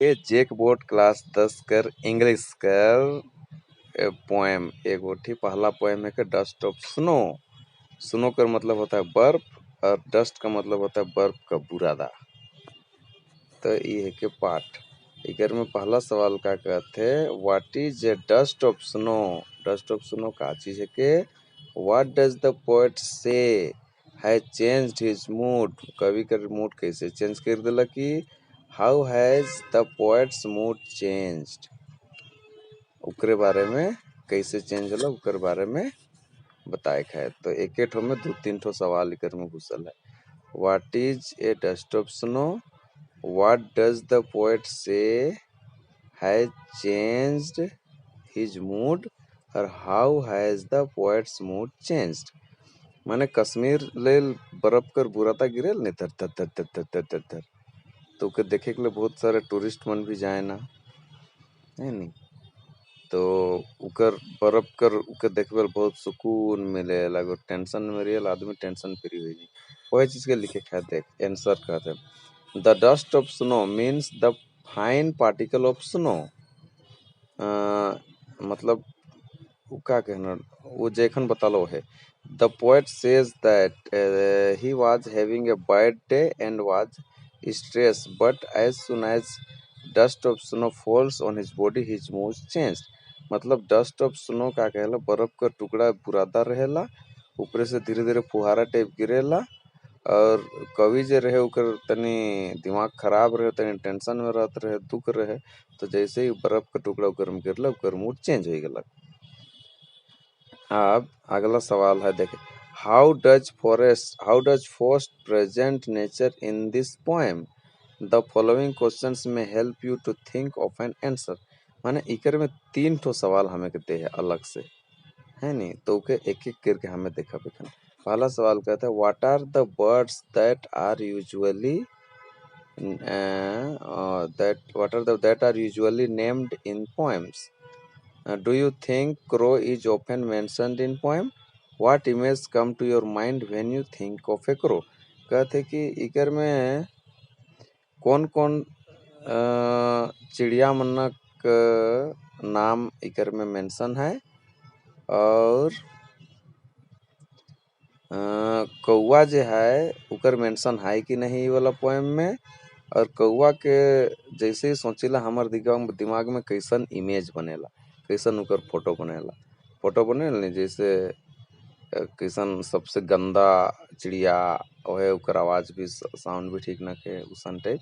ए जेक board class 10 कर English कर poem एगो ठी पहला पोएम है कि डस्ट ऑफ स्नो। स्नो का मतलब होता है बर्फ और डस्ट का मतलब होता है बर्फ का बुरादा। तो ये है के पाठ इकर में पहला सवाल का कहते what is A dust of snow. Dust of snow का चीज है के व्हाट डज द पोएट से हैज चेंज्ड हिज मूड। कवि का मूड कैसे चेंज कर दिला कि how has the poets mood changed. ओकरे बारे में कैसे चेंज होला ओकर बारे में बताए है। तो एक ठो में दो तीन ठो सवाल इकर में घुसल है। What is A dust of snow, what does the poet से हैज चेंज्ड हिज मूड और how has the poets mood changed. माने कश्मीर लेल बर्फ कर बुराता गिरेल ने थर थर थर थर थर थर थर थर। तो ओके देखे के लिए बहुत सारे टूरिस्ट मन भी जाए ना है नी। तो उकर बर्फ कर उके देखबे बहुत सुकून मिले लगो टेंशन में रियल आदमी टेंशन फ्री हो जाए। वही चीज के लिखे है देख आंसर कहते the dust of snow means the fine particle of snow. मतलब वो का कहना वो जेखन बतालो है। The poet says that he was having a bad day and was stress but as soon as dust of snow falls on his body his mood changed. मतलब dust of snow का कहला बर्फ का टुकड़ा बुरादा रहेला ऊपर से धीरे धीरे फुहारा टाइप गिरेला और कवि जे रहे ओकर तनी दिमाग खराब रहे तनी टेंशन में रहत रहे दुख रहे तो जैसे ही बर्फ का टुकड़ा ओकर में गिरला ओकर मूड चेंज हो गेला। अब अगला सवाल है देखे how does forest present nature in this poem. The following questions में help you to think of an answer. माने इकर में तीन ठो सवाल हमें कहते हैं अलग से है नी। तो के एक एक करके हमें देखा बेखन। पहला सवाल कहता है what are the birds that are usually named in poems. Do you think crow is often mentioned in poem? What image come to your mind when you think of a crow? कहते कि इकर में कौन कौन चिड़िया मनक नाम इकर में मेंशन है और कौआ जे है उकर मेंशन है कि नहीं वाला पोएम में। और कौआ के जैसे ही सोचिला हमार दिमाग में कैसन इमेज बनेला कैसन उकर फोटो बनेला नहीं जैसे कैसन सबसे गंदा चिड़िया ओहे उकर आवाज भी साउंड भी ठीक ना के उसन टाइप।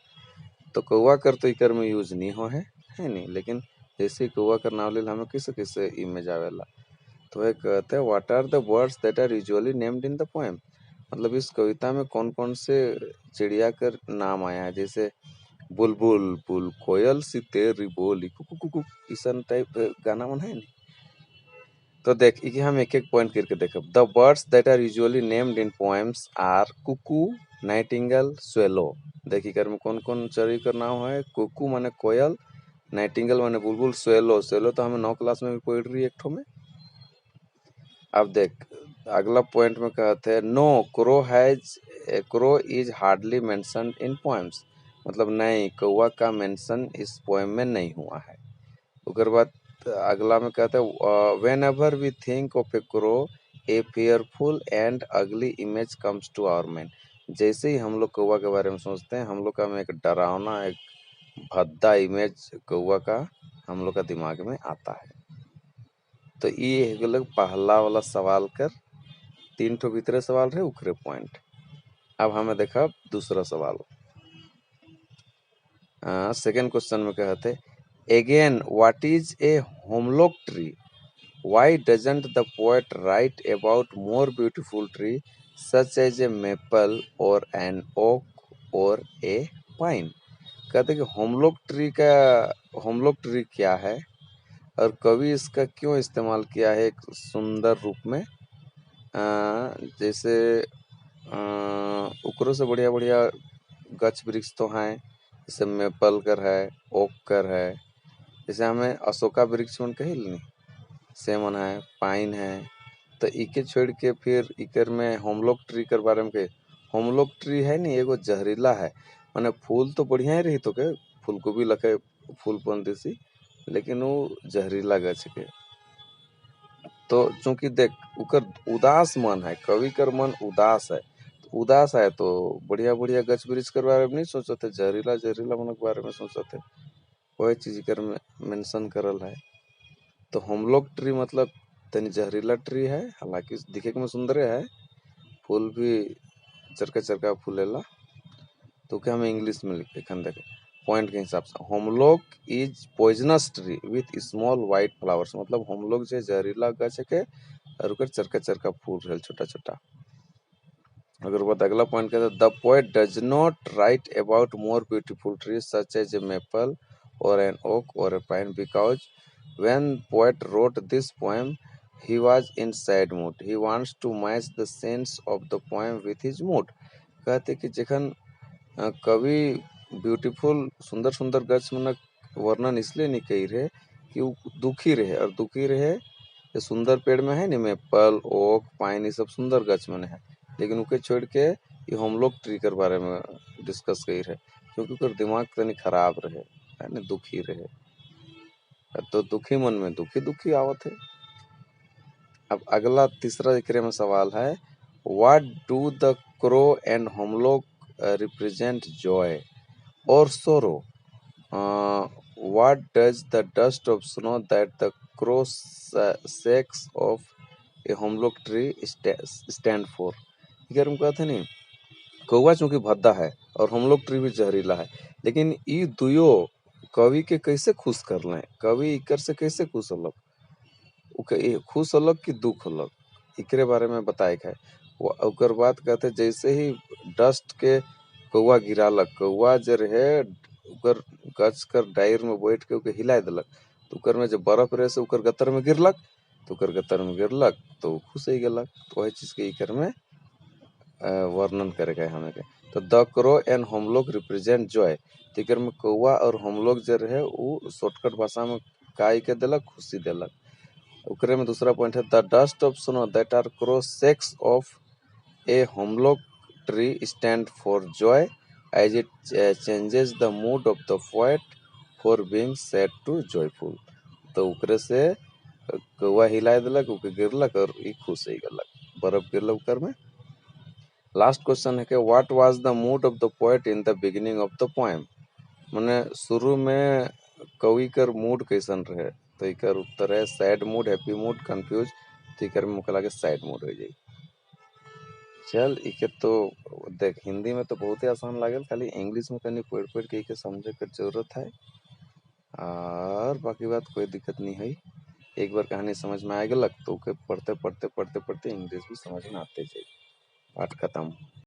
तो कौआ कर तो इकर में यूज नहीं हो है नहीं लेकिन जैसे ही कौआ कर नाम ले हमें कैसे कैसे इमेज आवेला। तो वह कहते हैं what are the words that are usually named in the poem. मतलब इस कविता में कौन कौन से चिड़िया कर नाम आया है जैसे बुलबुल बुल कोयल सी तेरी बोली कुकू कुकू इसन टाइप गाना मन है नहीं। तो देख कि हम एक एक पॉइंट करके देखब। The birds that are usually named in poems are cuckoo nightingale swallow. देखी कर में कौन कौन चरी का नाम है कुकू माने कोयल नाइटिंगेल माने बुलबुल स्वेलो तो हमें 9 क्लास में भी पढ़ रही एक ठो में। अब देख अगला पॉइंट में कहते हैं no crow is hardly mentioned in poems. मतलब नहीं कौआ का मेंशन इस पोएम में नहीं हुआ है। उसके बाद अगला में कहते हैं whenever we think of a crow a fearful and ugly image comes to our mind. जैसे ही हम लोग कौआ के बारे में सोचते हैं हम लोग का में एक डरावना एक भद्दा इमेज कौआ का हम लोग का दिमाग में आता है। तो ये लोग पहला वाला सवाल कर 3 ठो भीतरे सवाल रहे उखरे पॉइंट। अब हमें देखा दूसरा सवाल सेकेंड क्वेश्चन में कहते again what is a hemlock tree. Why doesn't the poet write about more beautiful tree such as a maple or an oak or a pine? कहते कि होमलॉक ट्री क्या है और कवि इसका क्यों इस्तेमाल किया है एक सुंदर रूप में। जैसे उकरों से बढ़िया बढ़िया गछ वृक्ष तो हैं जैसे मेपल कर है ओक कर है जैसे हमें अशोका वृक्ष मन कही नहीं सेमन है पाइन है। तो इके छोड़ के फिर इकर में होमलॉक ट्री कर बारे में कहे होमलॉक ट्री है नहीं एगो जहरीला है। माने फूल तो बढ़िया ही रही तो के फूलगोभी लखे फूल पन दिसी, लेकिन वो जहरीला गछ के। तो चूंकि देख उकर उदास मन है, कवि कर मन उदास है, तो उदास है तो बढ़िया बढ़िया गछ वृक्ष के बारे में नहीं सोचते थे, जहरीला जहरीला मन के बारे में सोचते थे। वही चीज कर मेंशन करल है। तो होमलॉक ट्री मतलब तनी जहरीला ट्री है, हालांकि दिखे में सुंदर है, फूल भी चरका चरका फूलेला। तो क्या हमें इंग्लिश में लिखे खन देखे पॉइंट के हिसाब से, hemlock is poisonous tree with small white flowers, मतलब होमलॉक जो जहरीला गछ के और ओकर चरका चरका फूल रहे छोटा छोटा। अगर बाद अगला पॉइंट कहते the poet does not write about more beautiful trees such as a maple और एन ओक और a pine because when poet wrote this poem he was in sad mood, he wants to match the sense of the poem with his mood। कहते कि जखन कवि beautiful सुंदर सुंदर गछ मन वर्णन इसलिए नहीं कही रहे कि वो दुखी रहे, और दुखी रहे ये सुंदर पेड़ में है नहीं, मेपल ओक पाइन ये सब सुंदर गछ मन है, लेकिन उके छोड़ के ये होमलॉक ट्री के बारे में डिस्कस कही रहे, क्योंकि उकर दिमाग तनी खराब रहे है ना, दुखी रहे। तो दुखी मन में दुखी दुखी आवत है। अब अगला तीसरा एकरे में सवाल है, what do the crow and hemlock represent joy और sorrow. What does the dust of snow that the crow shakes off a hemlock tree stand for। इधर हम कहते नहीं, कौवा चूंकि भद्दा है और हमलोक ट्री भी जहरीला है, लेकिन ई दुयो कवि के कैसे खुश कर लें, कवि इकर से कैसे खुश होलक, खुश होलक कि दुख होलक, एकरे बारे में बताए है। ओकर बात कहते जैसे ही डस्ट के कौवा गिरालक, कौवा जे रहे उकर गछ कर डायर में बैठ के उके हिला दिलक, तो उकर में जब बर्फ रहे से उकर गतर में गिरलक, तो उकर गतर में गिरलक तो खुश ही गेलक। तो वही चीज के इकर में वर्णन करेगा हमें के। तो the crow and hemlock represent joy, तिकर में कौवा और होमलॉक जे रहे वो शॉर्टकट भाषा में काई के देलक, खुशी देलक। ओकरे में दूसरा पॉइंट है the dust of snow that are crow shakes off a hemlock tree stand for joy as it changes the mood of the poet for being sad to joyful. तो ओकरे से कौवा हिला देलक, ओके गिरलक और ई खुश हो गेलक, बर्फ गिरलक ओकर में। लास्ट क्वेश्चन है कि what was the mood of the poet in the beginning of the poem, माने शुरू में कवि कर मूड कैसन रहे, तो इकर उत्तर है sad mood, happy mood, confuse, तो इकर में मुकला के सैड मूड हो जाई। चल इके तो देख हिंदी में तो बहुत ही आसान लागल, खाली इंग्लिश में तनी पढ़ पढ़ के इके समझे के जरूरत है, और बाकी बात कोई दिक्कत नहीं है। एक बार कहानी समझ में आ गलक तो पढ़ते पढ़ते पढ़ते पढ़ते इंग्लिश भी समझ में आते जाए। पाठ खत्म।